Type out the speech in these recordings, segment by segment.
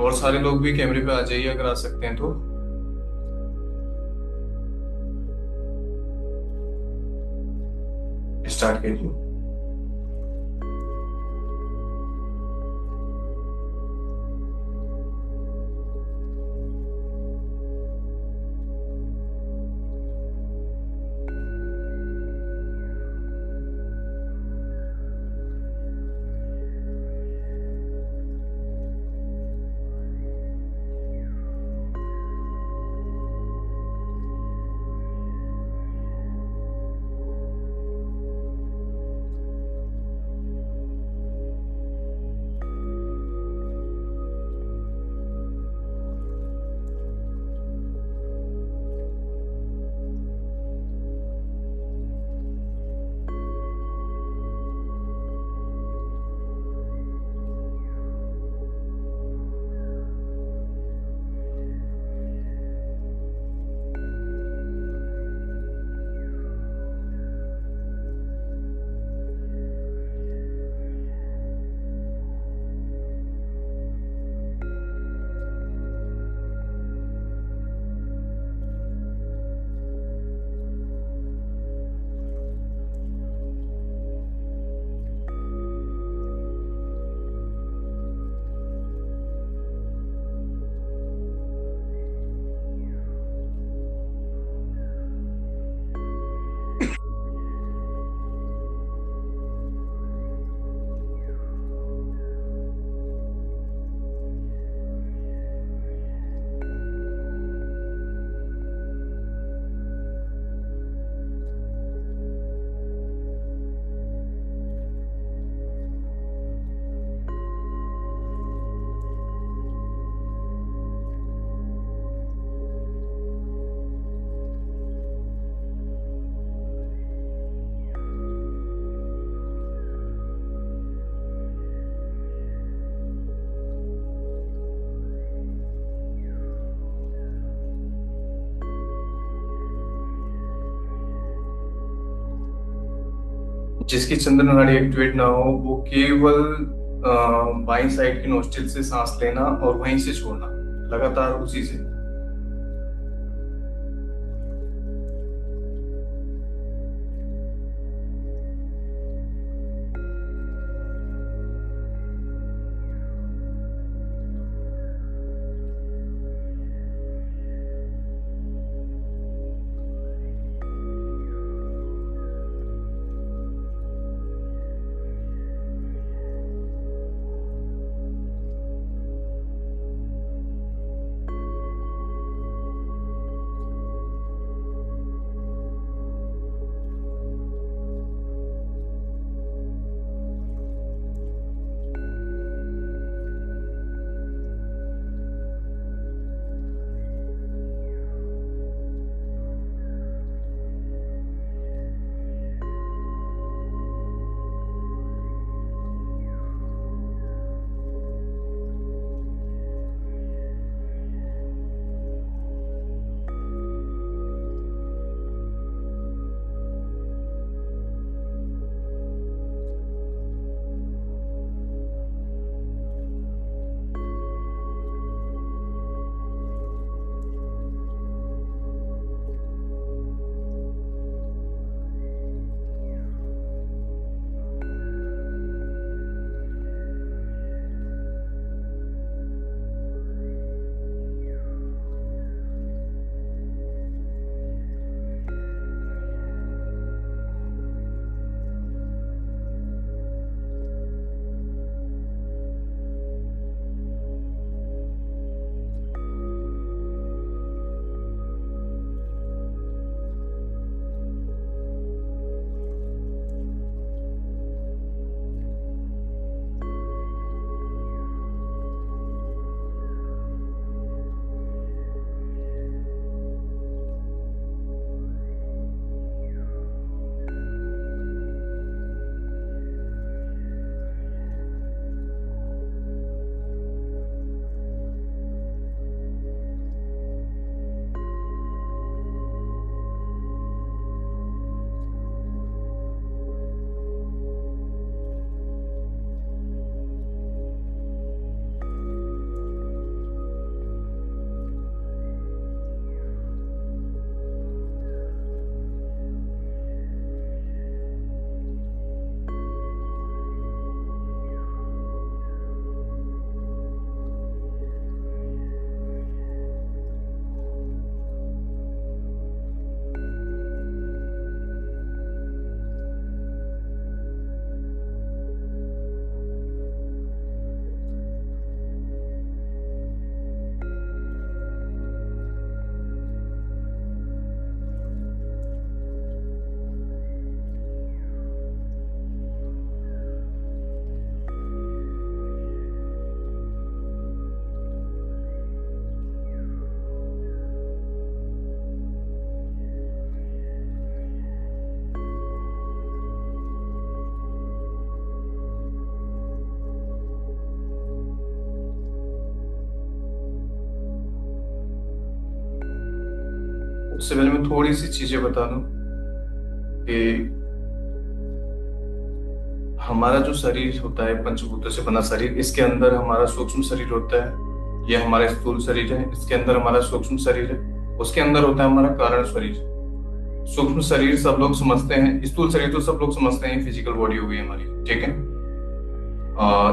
और सारे लोग भी कैमरे पे आ जाइए अगर आ सकते हैं तो। स्टार्ट कीजिए। जिसकी चंद्र नाड़ी एक्टिवेट ना हो वो केवल बाईं साइड की नोस्ट्रिल से सांस लेना और वहीं से छोड़ना, लगातार उसी से। उससे पहले मैं थोड़ी सी चीजें बता दूं कि हमारा जो शरीर होता है, पंचभूतों से बना शरीर, इसके अंदर हमारा सूक्ष्म शरीर होता है। यह हमारा स्थूल शरीर है, इसके अंदर हमारा सूक्ष्म शरीर है। उसके अंदर होता है हमारा कारण शरीर। सूक्ष्म शरीर सब लोग समझते हैं, स्थूल शरीर तो सब लोग समझते हैं फिजिकल बॉडी हो गई हमारी, ठीक है।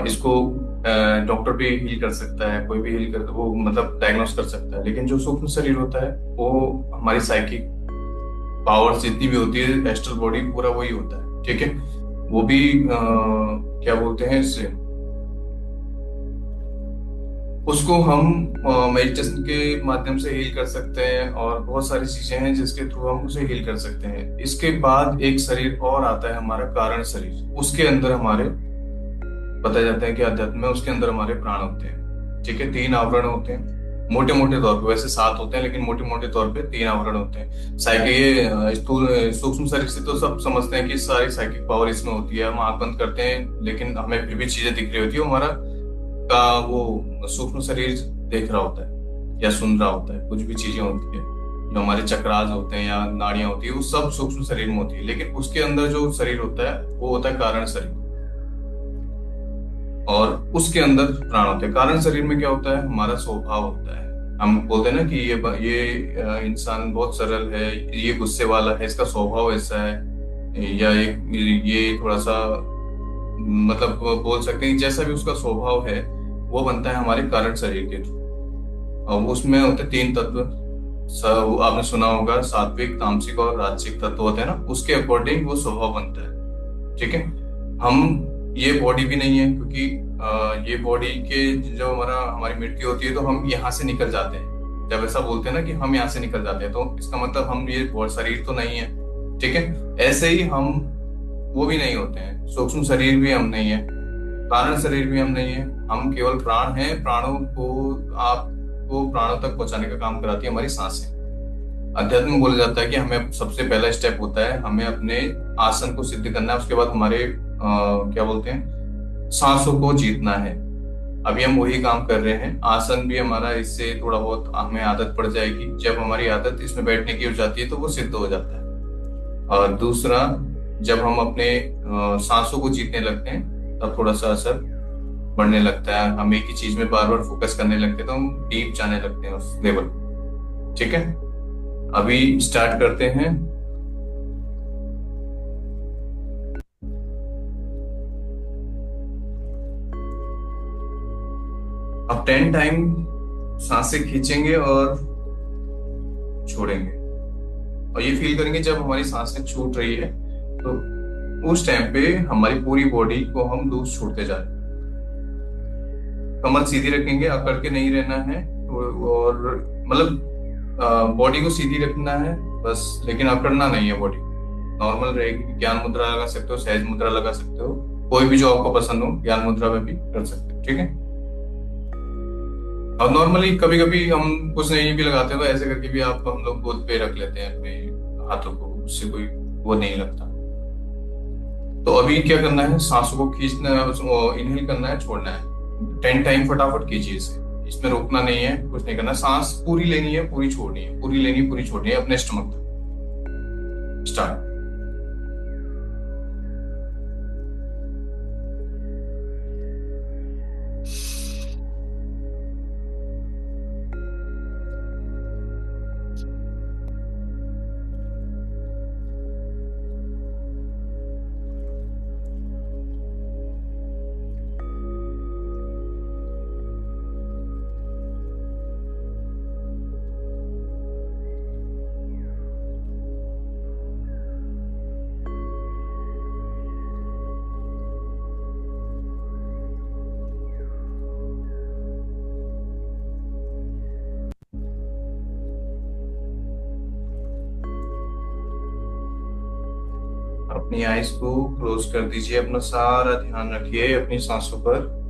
इसको डॉक्टर भी हील कर सकता है, कोई भी हील कर, वो मतलब डायग्नोस कर सकता है। लेकिन जो सूक्ष्म शरीर होता है वो हमारी साइकिक पावर्स जितनी भी होती है, एस्ट्रल बॉडी पूरा वही होता है, ठीक है। वो भी क्या बोलते हैं इससे, उसको हम मेडिटेशन के माध्यम से हील कर सकते हैं, और बहुत सारी चीजें हैं जिसके थ्रू हम उसे हील कर सकते हैं। इसके बाद एक शरीर और आता है हमारा कारण शरीर। उसके अंदर हमारे बताया जाता है कि अध्यात्म में उसके अंदर हमारे प्राण होते हैं, ठीक है। 3 आवरण होते हैं मोटे मोटे तौर पे, वैसे 7 होते हैं लेकिन मोटे मोटे तौर पे 3 आवरण होते हैं। साइकिक ये स्थूल सूक्ष्म शरीर से तो सब समझते हैं कि सारी साइकिक पावर इसमें होती है, हम आंख बंद करते हैं लेकिन हमें फिर भी चीजें दिख रही होती है, हमारा का वो सूक्ष्म शरीर देख रहा होता है या सुन रहा होता है। कुछ भी चीजें होती है जो हमारे चक्रास होते हैं या नाड़ियां होती है, वो सब सूक्ष्म शरीर में होती है। लेकिन उसके अंदर जो शरीर होता है वो होता है कारण शरीर, और उसके अंदर प्राण होते हैं। कारण शरीर में क्या होता है, हमारा स्वभाव होता है। हम बोलते हैं ना कि ये इंसान बहुत सरल है, ये गुस्से वाला है, इसका स्वभाव ऐसा है, या ये थोड़ा सा मतलब बोल सकते हैं जैसा भी उसका स्वभाव है वो बनता है हमारे कारण शरीर के थ्रू। और उसमें होते हैं 3 तत्व। सब आपने सुना होगा, सात्विक, तामसिक और राजसिक तत्व होते हैं ना, उसके अकॉर्डिंग वो स्वभाव बनता है, ठीक है। हम ये बॉडी भी नहीं है, क्योंकि ये बॉडी के जो हमारी मृत्यु होती है तो हम यहाँ से निकल जाते हैं। जब ऐसा बोलते हैं ना कि हम यहाँ से निकल जाते हैं, तो इसका मतलब हम ये शरीर तो नहीं है, ठीक है। ऐसे ही हम वो भी नहीं होते हैं, सूक्ष्म शरीर भी हम नहीं है, कारण शरीर भी हम नहीं है। हम केवल प्राण हैं। प्राणों को आपको प्राणों तक पहुंचाने का काम कराती है हमारी सांसें। अध्यात्म में बोला जाता है कि हमें सबसे पहला स्टेप होता है, हमें अपने आसन को सिद्ध करना है। उसके बाद हमारे क्या बोलते हैं, सांसों को जीतना है। अभी हम वही काम कर रहे हैं। आसन भी हमारा इससे थोड़ा बहुत हमें आदत पड़ जाएगी। जब हमारी आदत इसमें बैठने की हो जाती है तो वो सिद्ध हो जाता है। और दूसरा, जब हम अपने सांसों को जीतने लगते हैं तब थोड़ा सा असर बढ़ने लगता है। हम एक ही चीज में बार बार फोकस करने लगते हैं तो हम डीप जाने लगते हैं उस लेवल, ठीक है। अभी स्टार्ट करते हैं। अब 10 टाइम सांसें खींचेंगे और छोड़ेंगे, और ये फील करेंगे जब हमारी सांसें छूट रही है तो उस टाइम पे हमारी पूरी बॉडी को हम लूज छोड़ते जा रहे हैं। कमर सीधी रखेंगे, अकड़ के नहीं रहना है। और मतलब बॉडी को सीधी रखना है बस, लेकिन अकड़ना नहीं है। बॉडी नॉर्मल रहेगी। ज्ञान मुद्रा लगा सकते हो, सहज मुद्रा लगा सकते हो, कोई भी जो आपको पसंद हो ज्ञान मुद्रा में भी कर सकते हो, ठीक है। और नॉर्मली कभी कभी हम कुछ नहीं भी लगाते तो ऐसे करके भी आप हम लोग गोद पे रख लेते हैं अपने हाथों को, उससे कोई वो नहीं लगता। तो अभी क्या करना है, सांसों को खींचना है, इनहेल करना है, छोड़ना है। 10 टाइम फटाफट कीजिए इसे। इसमें रोकना नहीं है, कुछ नहीं करना। सांस पूरी लेनी है, पूरी छोड़नी है, पूरी लेनी, पूरी छोड़नी है अपने स्टमक तक। स्टार्ट। अपनी आईज को क्लोज कर दीजिए, अपना सारा ध्यान रखिए अपनी सांसों पर।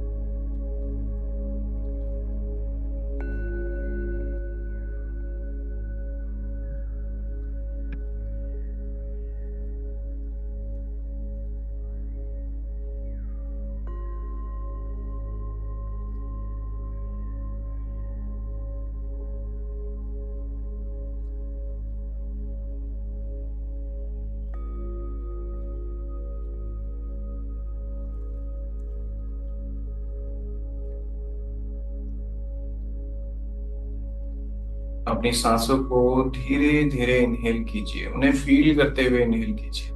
अपनी सांसों को धीरे धीरे इनहेल कीजिए, उन्हें फील करते हुए इनहेल कीजिए।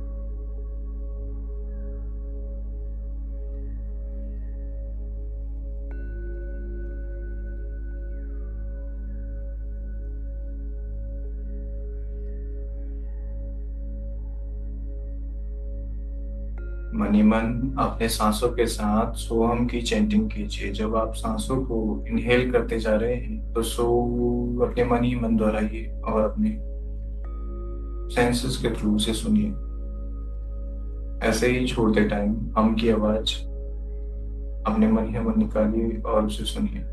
मन ही मन अपने सांसों के साथ सोहम की चैंटिंग कीजिए। जब आप सांसों को इनहेल करते जा रहे हैं तो सो अपने मन ही मन दोहराइए और अपने सेंसेस के थ्रू उसे सुनिए। ऐसे ही छोड़ते टाइम हम की आवाज अपने मन ही मन निकालिए और उसे सुनिए।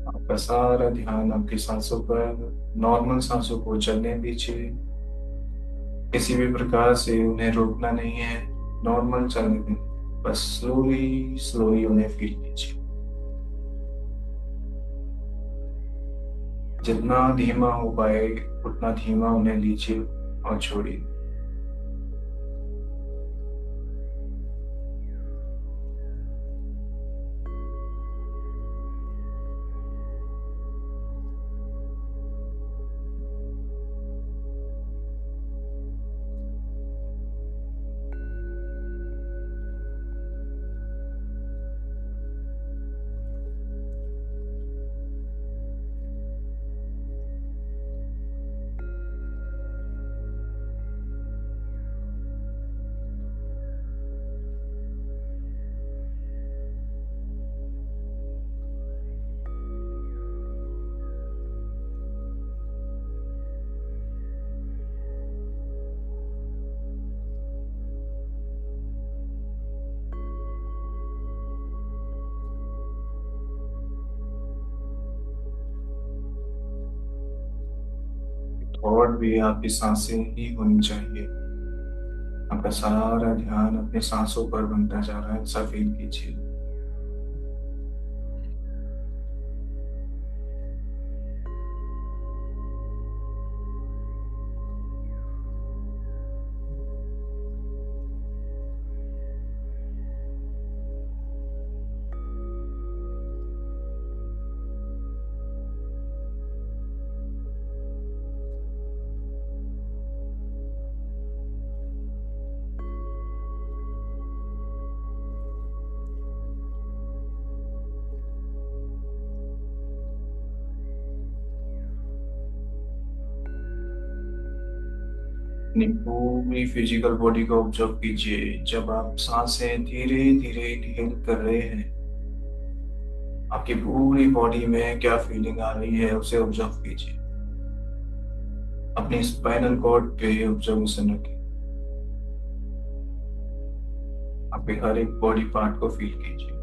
आपका सारा ध्यान आपकी सांसों पर, नॉर्मल सांसों को चलने दीजिए। किसी भी प्रकार से उन्हें रोकना नहीं है, नॉर्मल चलने दें। बस स्लोली स्लोली उन्हें फील कीजिए। जितना धीमा हो पाए उतना धीमा उन्हें लीजिए और छोड़िए। थॉट भी आपकी सांसें ही होनी चाहिए। आपका सारा ध्यान अपने सांसों पर बनता जा रहा है, ऐसा फील कीजिए। अपनी पूरी फिजिकल बॉडी को ऑब्जर्व कीजिए। जब आप सांसें धीरे धीरे इनहेल कर रहे हैं, आपकी पूरी बॉडी में क्या फीलिंग आ रही है उसे ऑब्जर्व कीजिए। अपनी स्पाइनल कॉर्ड पे ऑब्जर्वेशन रखिए। आपके हर एक बॉडी पार्ट को फील कीजिए।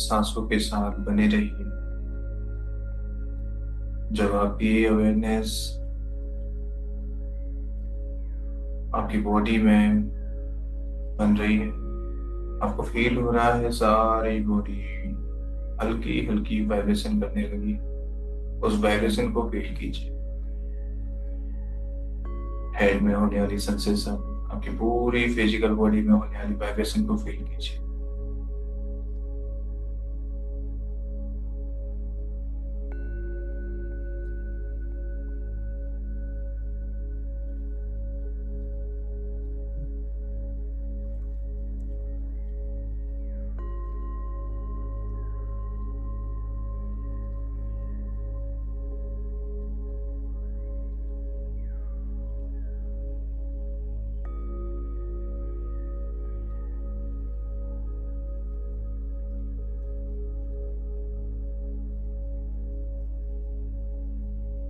सांसों के साथ बने रहिए। जब आपकी अवेयरनेस आपकी बॉडी में बन रही है, आपको फील हो रहा है सारी बॉडी हल्की हल्की वाइब्रेशन करने लगी। उस वाइब्रेशन को फील कीजिए। हेड में होने वाली सेंसेशन, आपकी पूरी फिजिकल बॉडी में होने वाली वाइब्रेशन को फील कीजिए।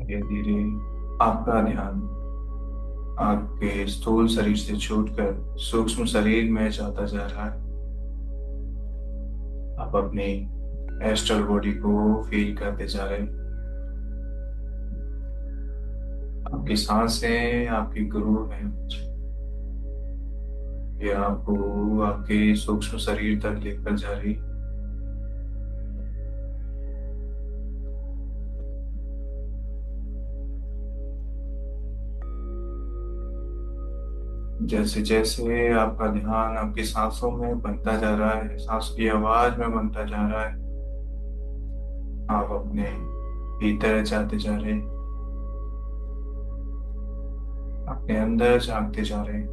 धीरे धीरे आपका ध्यान आपके स्थूल शरीर से छूटकर सूक्ष्म शरीर में जाता जा रहा है। आप अपनी एस्ट्रल बॉडी को फील करते जा रहे हैं। आपकी सांसें आपकी गुरु है, ये आपको आपके सूक्ष्म शरीर तक लेकर जा रही। जैसे जैसे आपका ध्यान आपकी सांसों में बनता जा रहा है, सांस की आवाज में बनता जा रहा है, आप अपने भीतर जाते जा रहे हैं, अपने अंदर झांकते जा रहे हैं,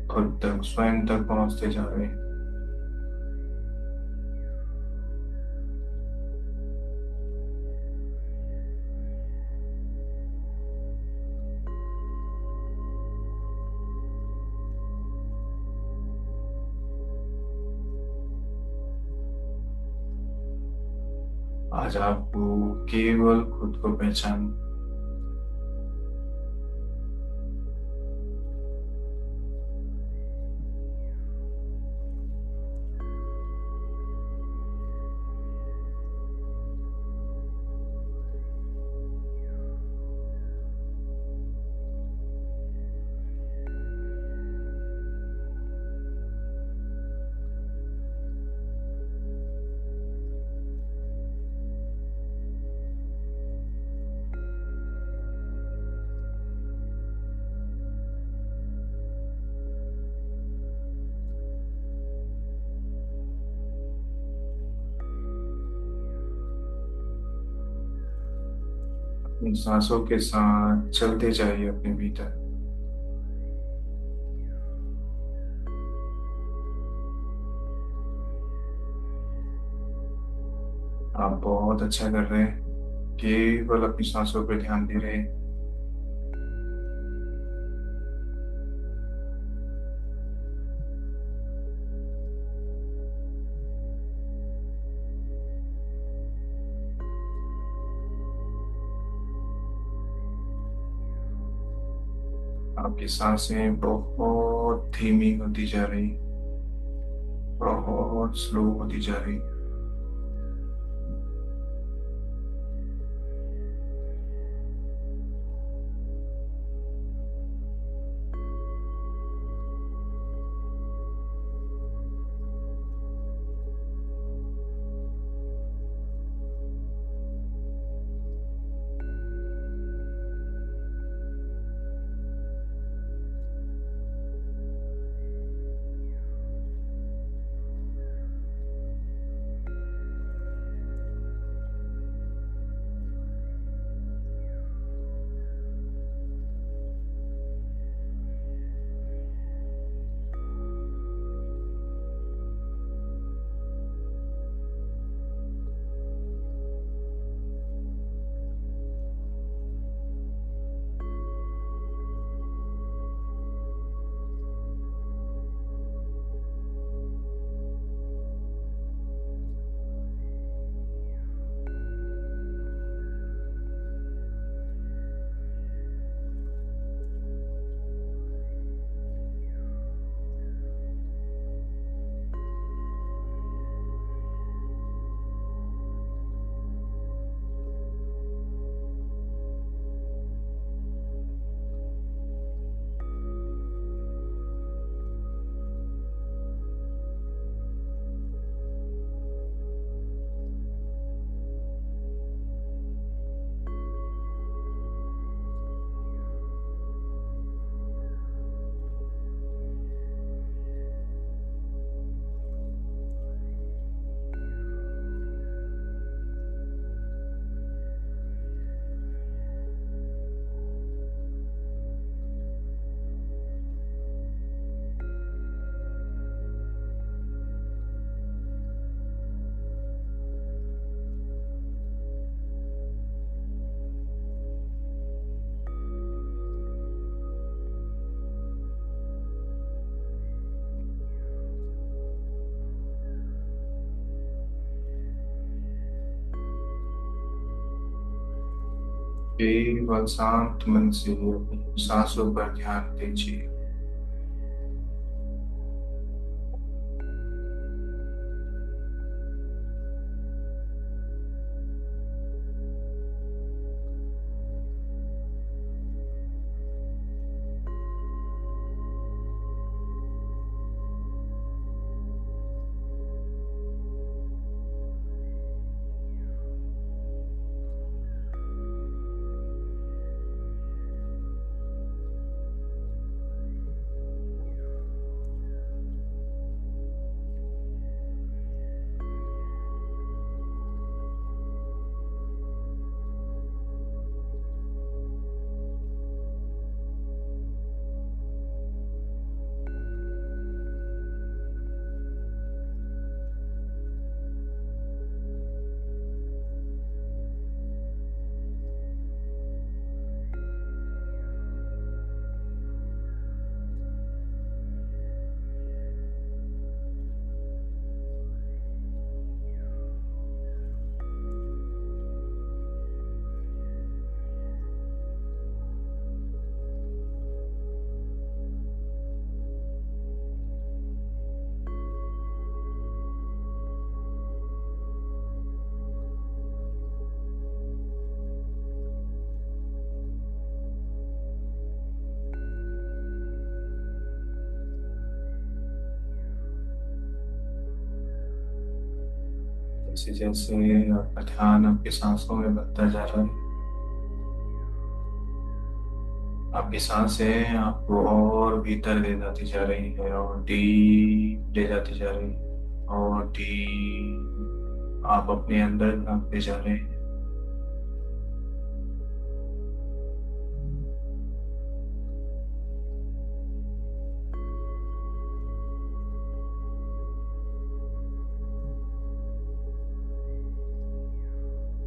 खुद तक स्वयं तक पहुंचते जा रहे हैं। आज आपको केवल खुद को पहचान। इन सांसों के साथ चलते जाइए अपने भीतर। आप बहुत अच्छा कर रहे हैं, केवल अपनी सांसों पर ध्यान दे रहे हैं। आपकी सांसें बहुत धीमी होती जा रही, बहुत स्लो होती जा रही। केवल शांत मन से अपनी सांसों पर ध्यान दीजिए। जैसे जैसे आपका ध्यान आपकी सांसों में बढ़ता जा रहा है, आपकी सांसें आपको और भीतर ले जाती जा रही है और डीप ले जाती जा रही है और डीप आप अपने अंदर झांकते जा रहे हैं।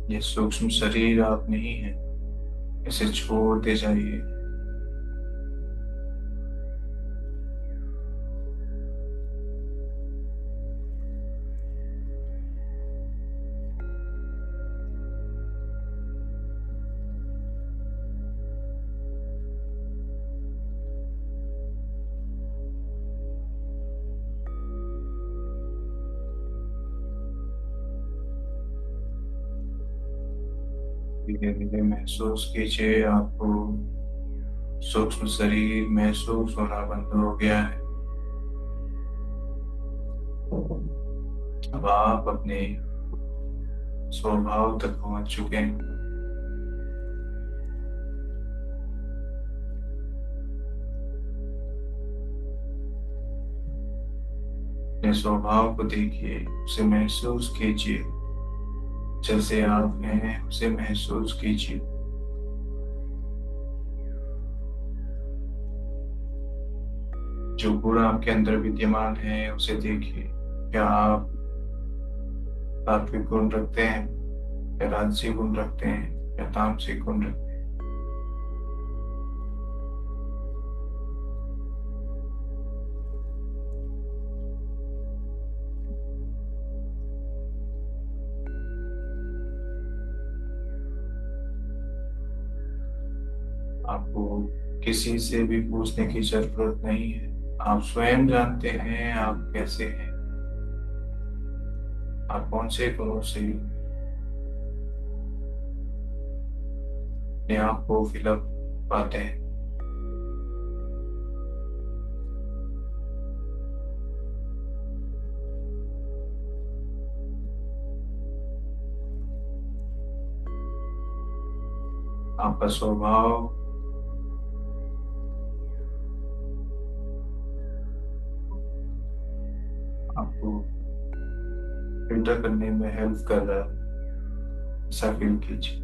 ये सूक्ष्म शरीर आप नहीं है, इसे छोड़ते जाइए। धीरे धीरे महसूस कीजिए आपको सूक्ष्म शरीर महसूस होना बंद हो गया है। अब आप अपने स्वभाव तक पहुंच चुके हैं। अपने स्वभाव को देखिए, उसे महसूस कीजिए। जैसे आप हैं उसे महसूस कीजिए। जो गुण आपके अंदर विद्यमान है उसे देखिए। क्या आप सात्विक गुण रखते हैं, या राजसी गुण रखते हैं, या तामसिक गुण रखते हैं? आपको किसी से भी पूछने की जरूरत नहीं है। आप स्वयं जानते हैं आप कैसे हैं, आप कौन से गुणों से अपने आप को फिलअप पाते हैं। आपका स्वभाव आपको फिल्टर करने में हेल्प कर रहा है, ऐसा फील कीजिए।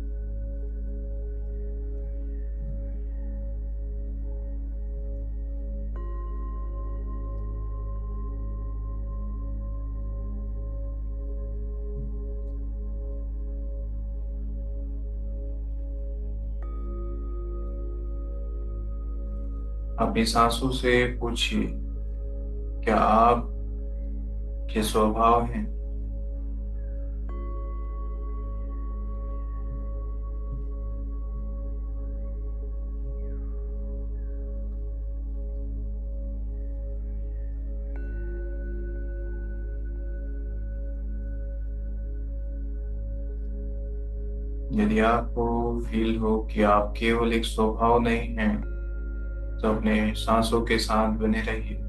अपनी सांसों से पूछिए, क्या आप के स्वभाव हैं? यदि आपको फील हो कि आप केवल एक स्वभाव नहीं हैं, तो अपने सांसों के साथ बने रहिए।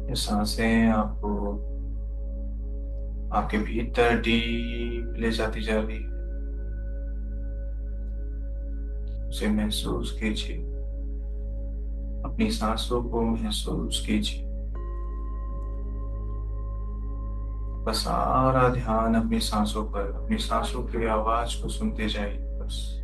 ये सांसें आपको आपके भीतर डीप ले जाती जा रही है। उसे महसूस कीजिए, अपनी सांसों को महसूस कीजिए। बस सारा ध्यान अपनी सांसों पर, अपनी सांसों की आवाज को सुनते जाइए बस।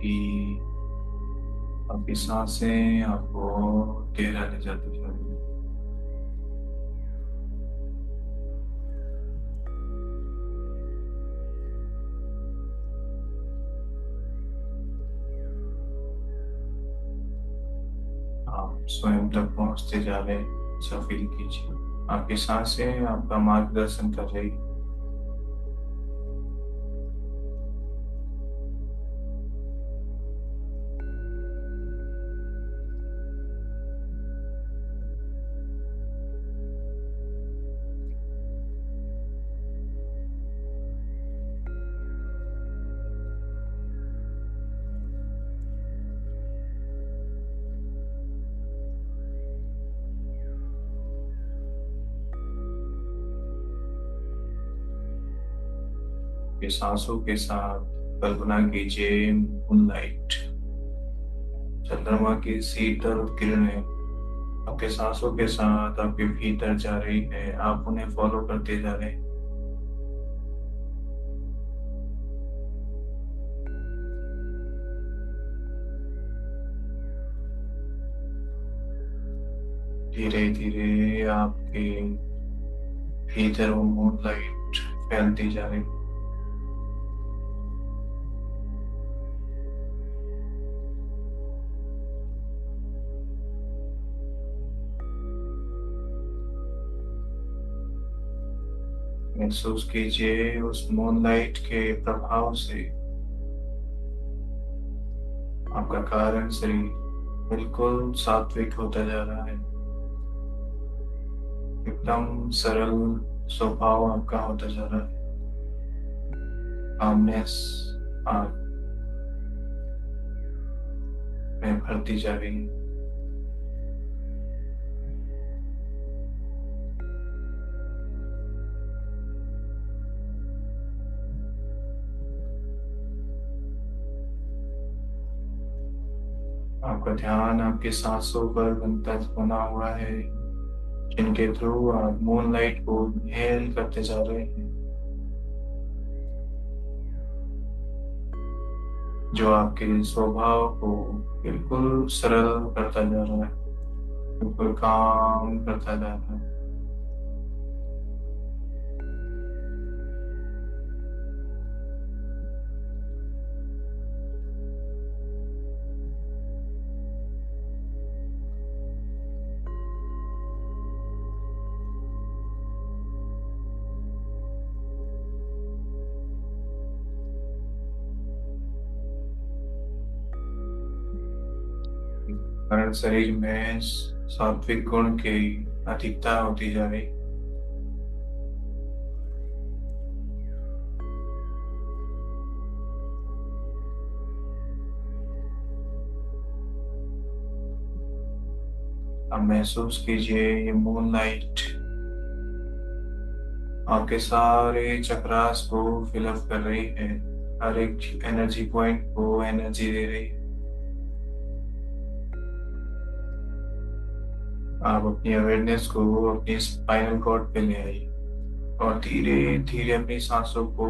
कि आपकी सांसें आपको गहरा ले जाती जा रही है। आप स्वयं तक पहुंचते जा रहे हैं, ऐसा फील कीजिए। आपकी सांसें आपका मार्गदर्शन कर रही है। ये सांसों के साथ कल्पना कीजिए मूनलाइट, चंद्रमा की शीतल किरणें आपके सांसों के साथ आपके भीतर जा रही है। आप उन्हें फॉलो करते जा रहे हैं। धीरे धीरे आपके भीतर वो मूनलाइट फैलती जा रही। महसूस कीजिए उस मूनलाइट के प्रभाव से आपका कारण शरीर बिल्कुल सात्विक होता जा रहा है। एकदम सरल स्वभाव आपका होता जा रहा है। कामनेस आप में भरती जा रही है। आपका ध्यान आपके सांसों पर बना हुआ है, जिनके थ्रू आप मूनलाइट को इनहेल करते जा रहे हैं, जो आपके स्वभाव को बिल्कुल सरल करता जा रहा है, बिल्कुल काम करता जा रहा है। कारण शरीर में सात्विक गुण की अधिकता होती जा रही। अब महसूस कीजिए ये मूनलाइट आपके सारे चक्रास को फिलअप कर रही है, हर एक एनर्जी पॉइंट को एनर्जी दे रही है। आप अपनी अवेयरनेस को अपनी स्पाइनल कॉर्ड पे ले आइए और धीरे धीरे अपनी सांसों को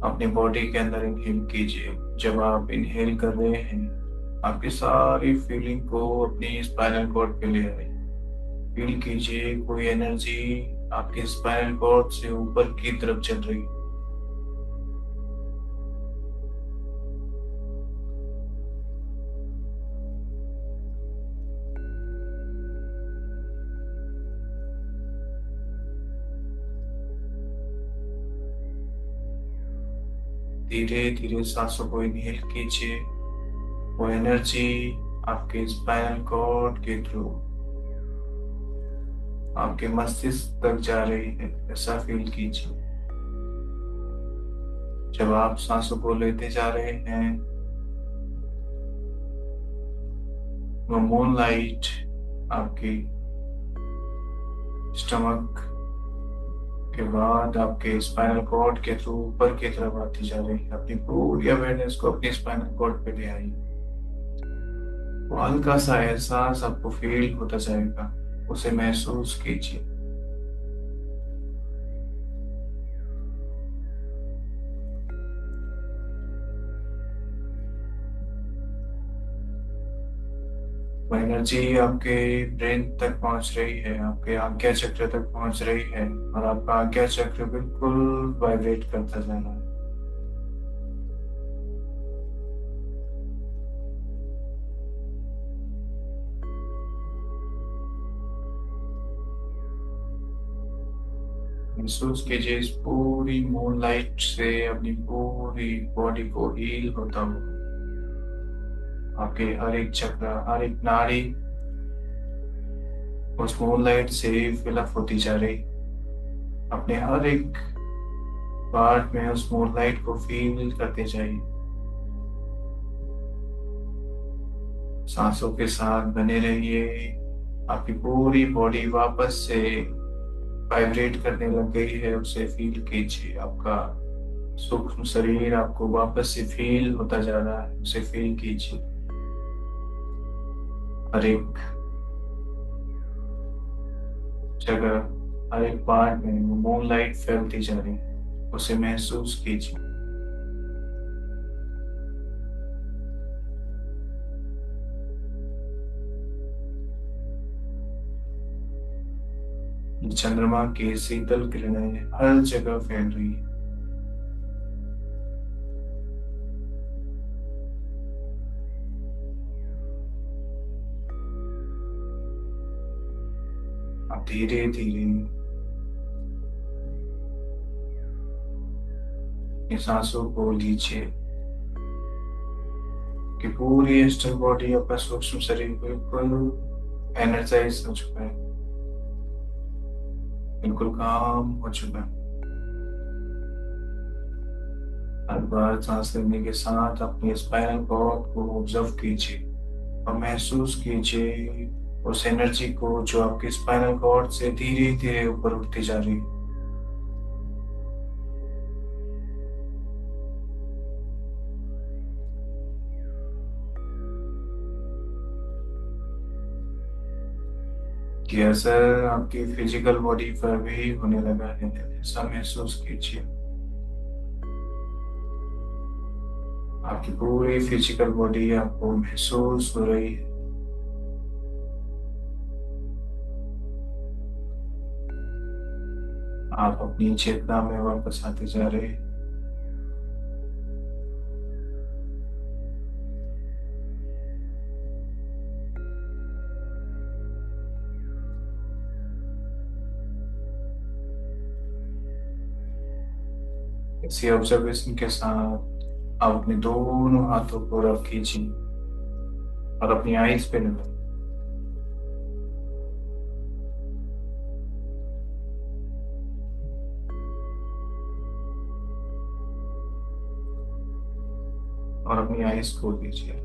अपनी बॉडी के अंदर इनहेल कीजिए। जब आप इनहेल कर रहे हैं, आपकी सारी फीलिंग को अपनी स्पाइनल कॉर्ड पे ले आइए। फील कीजिए कोई एनर्जी आपके स्पाइनल कॉर्ड से ऊपर की तरफ चल रही है। धीरे धीरे सांसों को इनहेल कीजिए। वो एनर्जी आपके स्पाइनल कॉर्ड के थ्रू आपके मस्तिष्क तक जा रही है, ऐसा फील कीजिए। जब आप सांसों को लेते जा रहे हैं, वो मूनलाइट आपकी स्टमक के बाद आपके स्पाइनल कॉर्ड के थ्रू ऊपर की तरफ आती जा रही है। अपनी पूरी अवेयरनेस को अपने स्पाइनल कॉर्ड पे ले आइए। वो हल्का सा एहसास आपको फील होता जाएगा, उसे महसूस कीजिए। वो एनर्जी आपके ब्रेन तक पहुंच रही है, आपके आज्ञा चक्र तक पहुंच रही है और आपका आज्ञा चक्र बिल्कुल वाइब्रेट करता जा रहा है। महसूस कीजिए इस पूरी मूनलाइट से अपनी पूरी बॉडी को हील होता हुआ। आपके हर एक चक्र, हर एक नाड़ी उस मूनलाइट से फिलअप होती जा रही। अपने हर एक पार्ट में उस मूनलाइट को फील करते जाइए। सांसों के साथ बने रहिए। आपकी पूरी बॉडी वापस से वाइब्रेट करने लग गई है, उसे फील कीजिए। आपका सूक्ष्म शरीर आपको वापस से फील होता जा रहा है, उसे फील कीजिए। हर एक जगह, हर एक पार्ट में मूनलाइट फैलती जा रही है, उसे महसूस कीजिए। चंद्रमा की शीतल किरणें हर जगह फैल रही है। आप धीरे धीरे अपनी सांसों को लीजिए कि पूरी एस्ट्रल बॉडी, आपका सूक्ष्म शरीर बिल्कुल एनर्जाइज हो चुका है, बिल्कुल काम हो चुका है। हर बार सांस लेने के साथ अपनी स्पाइनल कॉर्ड को ऑब्जर्व कीजिए और महसूस कीजिए उस एनर्जी को जो आपके स्पाइनल कॉर्ड से धीरे धीरे ऊपर उठती जा रही है। ये असर आपकी फिजिकल बॉडी पर भी होने लगा है, ऐसा महसूस कीजिए। आपकी पूरी फिजिकल बॉडी आपको महसूस हो रही है। आप अपनी चेतना में वापस आते जा रहे हैं। इसी ऑब्जर्वेशन के साथ आप अपने दोनों हाथों को रब कीजिए और अपनी आईज पे लगाइए। और अपनी आईज खोल दीजिए।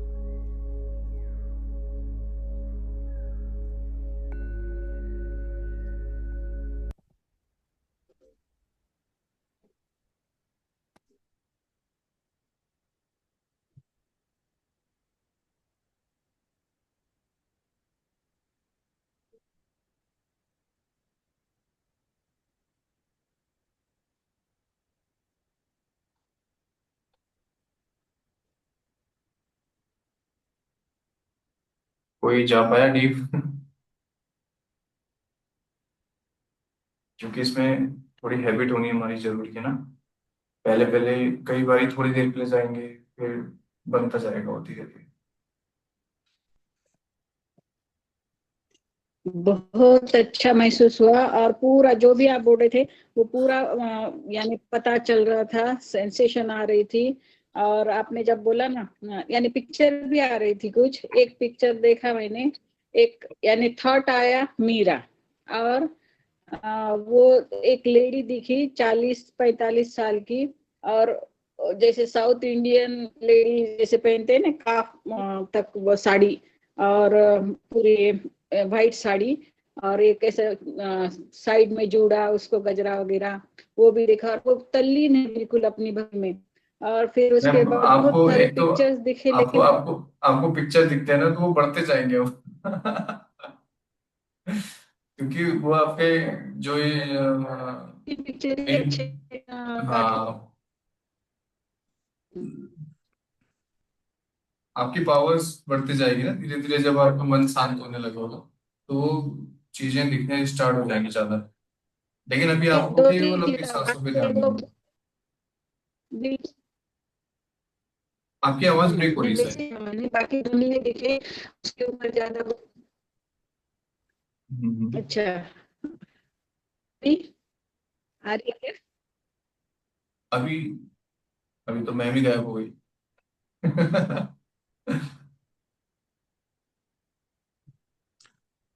कोई जा पाया डीप? क्योंकि इसमें थोड़ी हैबिट होनी हमारी जरूरी है ना। पहले पहले कई बारी थोड़ी देर के लिए जाएंगे, फिर बनता जाएगा वो धीरे धीरे। बहुत अच्छा महसूस हुआ, और पूरा जो भी आप बोल रहे थे वो पूरा यानी पता चल रहा था, सेंसेशन आ रही थी। और आपने जब बोला ना, यानी पिक्चर भी आ रही थी, कुछ एक पिक्चर देखा मैंने, एक यानी थॉट आया मीरा। और वो एक लेडी दिखी 40-45 साल की। और जैसे साउथ इंडियन लेडी जैसे पहनते हैं ना, काफ तक वो साड़ी, और पूरी वाइट साड़ी, और एक ऐसे साइड में जूड़ा, उसको गजरा वगैरह, वो भी देखा। और वो तल्लीन है बिल्कुल अपनी भक्ति में। और फिर उसके मैम बाद बहुत आपको सारे एक तो पिक्चर्स दिखे, आपको लेकिन आपको आपको पिक्चर दिखते हैं ना, तो वो बढ़ते जाएंगे वो। क्योंकि वो आपके जो ये पिक्चर ही इन, अच्छे काफी। हाँ, आपकी पावर्स बढ़ती जाएगी ना धीरे धीरे, जब आपका मन शांत होने लगेगा तो वो चीजें दिखने स्टार्ट हो जाएंगी ज्यादा। लेकिन अभी आपको दो केवल तीन अपनी सांसों पे ध्यान वो देना है। आपकी आवाज ब्रेक हो रही है सर। मैंने बाकी दुनिया दिखे, उसके ऊपर ज्यादा हम्म। अच्छा। अभी आ रही है? अभी अभी तो मैं भी गायब हो गई।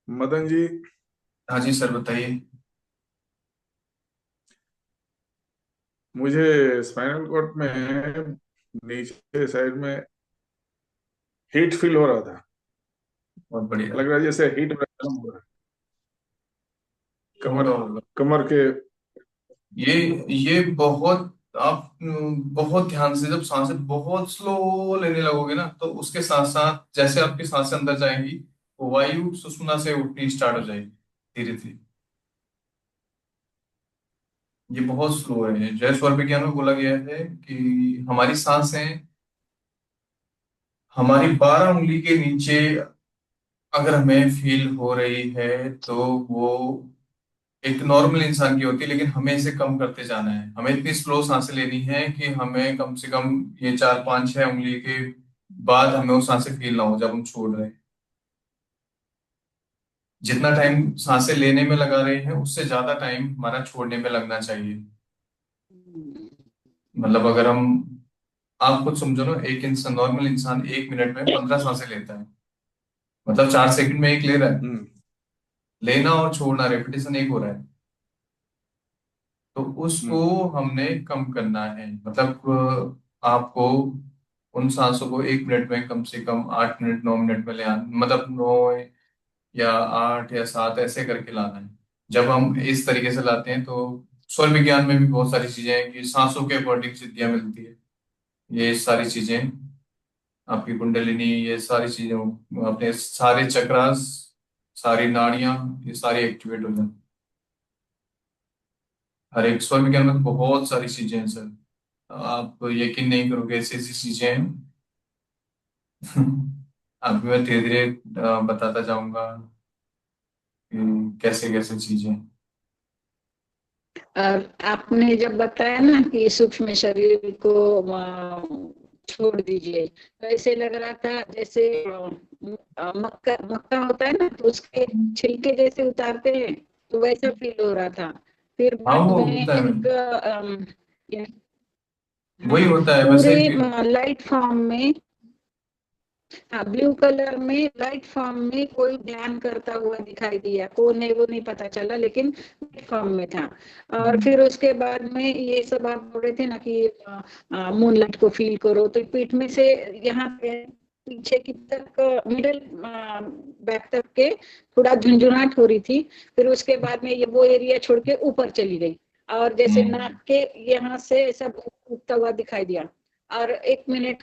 मदन जी, हाँ जी सर, बताइए। मुझे स्पाइनल कॉर्ड में नीचे साइड में हीट फील हो रहा था। बहुत बढ़िया। लग रहा है जैसे हीट में गर्म हो रहा है। कमर होगा होगा। कमर के। ये ये बहुत आप बहुत ध्यान से जब सांसें बहुत स्लो लेने लगोगे ना, तो उसके साथ साथ जैसे आपकी सांसें अंदर जाएंगी, वो वायु सुषुम्ना से उठनी स्टार्ट हो जाएगी धीरे धीरे। ये बहुत स्लो है। जय स्वर विज्ञान में बोला गया है कि हमारी सांसें हमारी 12 उंगली के नीचे अगर हमें फील हो रही है, तो वो एक नॉर्मल इंसान की होती है, लेकिन हमें इसे कम करते जाना है। हमें इतनी स्लो सांसें लेनी है कि हमें कम से कम ये 4 5 6 उंगली के बाद हमें वो सांसें फील ना हो जब हम छोड़ रहे हैं। जितना टाइम सांसें लेने में लगा रहे हैं उससे ज्यादा टाइम हमारा छोड़ने में लगना चाहिए। मतलब अगर हम, आप खुद समझो ना, एक इंसान, नॉर्मल इंसान 1 मिनट में 15 सांसें लेता है। मतलब 4 सेकंड में एक ले रहा है। हम्म लेना और छोड़ना रेपिटेशन एक हो रहा है। तो उसको हम्म हमने कम करना है। मतलब आपको उन सांसों को 1 मिनट में कम से कम 8 मिनट 9 मिनट में ले आना, मतलब 9 या 8 या 7 ऐसे करके लाना है। जब हम इस तरीके से लाते हैं तो स्वर विज्ञान में भी बहुत सारी चीजें हैं कि सांसों के अकॉर्डिंग सिद्धियां मिलती है। ये सारी चीजें, आपकी कुंडलिनी, ये सारी चीजें, अपने सारे चक्रास, सारी नाड़ियां, ये सारी एक्टिवेट हो जाती हैं। हर एक स्वर विज्ञान में तो बहुत सारी चीजें हैं सर। आप यकीन नहीं करोगे, ऐसी ऐसी चीजें हैं। अभी मैं धीरे धीरे बताता जाऊंगा कि कैसे कैसे चीजें हैं। और आपने जब बताया ना कि सूक्ष्म शरीर को छोड़ दीजिए, तो ऐसे लग रहा था जैसे मक्का मक्का होता है ना, तो उसके छिलके जैसे उतारते हैं, तो वैसा फील हो रहा था। फिर हाँ बाद वो में होता है, एक वही हाँ, होता है वैसे पूरे ही फील। लाइट फॉर्म में, हाँ ब्लू कलर में लाइट फॉर्म में कोई ध्यान करता हुआ दिखाई दिया। कौन है वो नहीं पता चला, लेकिन लाइट फॉर्म में था। और फिर उसके बाद में ये सब आप बोल रहे थे ना कि मूनलाइट को फील करो, तो पीठ में से यहाँ पे पीछे की तक, मिडल बैक तक के थोड़ा झुंझुनाहट हो रही थी। फिर उसके बाद में ये वो एरिया छोड़ के ऊपर चली गई, और जैसे हम्म। नाक के यहाँ से सब उठता हुआ दिखाई दिया। और 1 मिनट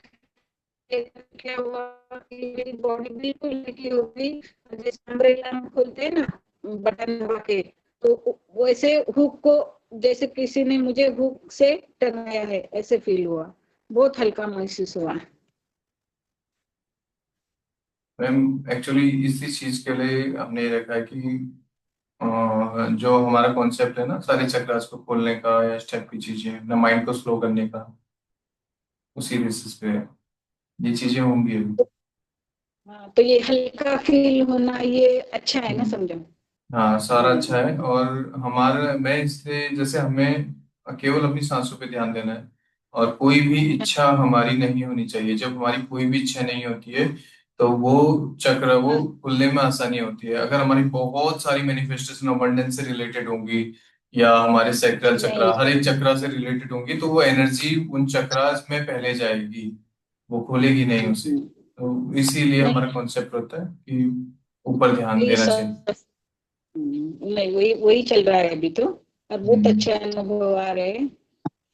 क्या हुआ कि मेरी बॉडी बिल्कुल लगी हो गई, जैसे अम्ब्रेला हम खोलते हैं ना बटन दबा के, तो वैसे हुक को, जैसे किसी ने मुझे हुक से टंगाया है ऐसे फील हुआ। बहुत हल्का महसूस हुआ। मैम एक्चुअली इसी चीज के लिए हमने ये रखा है कि जो हमारा कॉन्सेप्ट है ना सारे चक्रास को खोलने का या इस टाइप की चीजें अपना माइंड को स्लो करने का, उसी बेसिस पे ये चीजें होंगी अभी। हाँ, तो ये हल्का फील होना ये अच्छा है ना, हम्म। समझो। हाँ सारा अच्छा है। और हमारा, मैं इसलिए, जैसे हमें केवल अपनी सांसों पे ध्यान देना है और कोई भी इच्छा हमारी नहीं होनी चाहिए। जब हमारी कोई भी इच्छा नहीं होती है तो वो चक्र वो हाँ, खुलने में आसानी होती है। अगर हमारी बहुत सारी मैनिफेस्टेशन अबंडेंस से रिलेटेड होंगी या हमारे सैक्रल चक्रा, नहीं। हर एक चक्रा से रिलेटेड होंगी, तो वो एनर्जी उन चक्रास में पहले जाएगी, वो खोलेगी नहीं उसे। तो इसीलिए नहीं, हमारा कॉन्सेप्ट होता है कि ऊपर ध्यान वही देना चाहिए। सब, नहीं वही वही चल रहा है अभी तो। और बहुत हम्म। अच्छे अनुभव आ रहे हैं।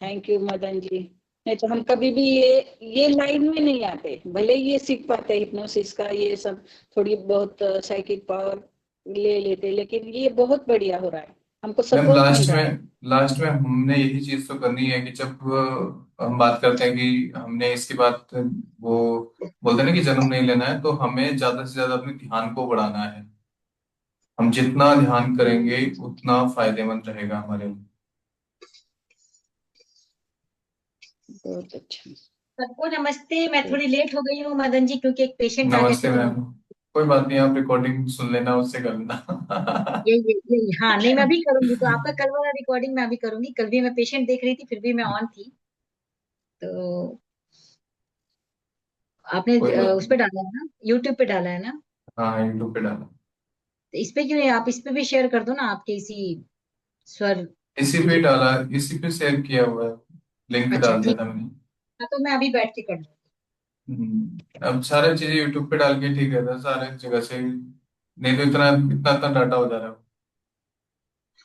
Thank you Madan ji. नहीं तो हम कभी भी ये लाइन में नहीं आते, भले ही ये सीख पाते हिप्नोसिस का ये सब, थोड़ी बहुत साइकिक पावर ले लेते, लेकिन ये बहुत बढ़िया हो रहा है, हमको मैम सपोर्ट मिल रहा है। लास्ट में हमने यही चीज तो करनी है कि जब हम बात करते हैं कि हमने इसके बाद वो बोलते हैं ना कि जन्म नहीं लेना है, तो हमें ज्यादा से ज्यादा अपने ध्यान को बढ़ाना है। हम जितना ध्यान करेंगे उतना फायदेमंद रहेगा हमारे लिए। बहुत अच्छा। सबको नमस्ते। मैं थोड़ी लेट हो गई हूँ मदन जी, क्योंकि एक पेशेंट आ गए थे नमस्ते तो मैम। कोई बात नहीं, आप रिकॉर्डिंग सुन लेना, उससे कर लेना। यही हाँ, नहीं मैं भी करूंगी, तो आपका कल वाला रिकॉर्डिंग मैं भी करूंगी। कल भी मैं पेशेंट देख रही थी, फिर भी मैं ऑन थी। तो आपने कोई बात उस पे नहीं। डाला है ना, यूट्यूब पे डाला है ना? हाँ यूट्यूब पे डाला। तो इस पे क्यों नहीं, आप इस पे भी शेयर कर दो ना, आपके इसी स्वर इसी पे वीडियो। डाला, इसी पे शेयर किया हुआ है। लिंक अच्छा डाल दिया ठीक। था मैंने। हाँ, तो मैं अभी बैठ के कर लूंगी। अब सारे चीजें यूट्यूब पे डाल के ठीक रहता है सारे जगह से, नहीं तो इतना इतना इतना डाटा हो जा रहा है।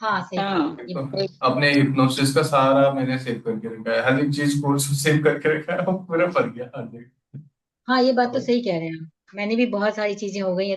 हाँ सही कह रहे हैं हाँ, ये तो बात। अपने हिप्नोसिस का सारा मैंने सेव करके रखा है, हर एक चीज कोर्स सेव करके रखा है, वो पूरा पड़ गया हर जगह। हाँ, ये बात तो तो सही कह रहे हैं आप। मैंने भी बहुत सारी चीजें हो गई हैं।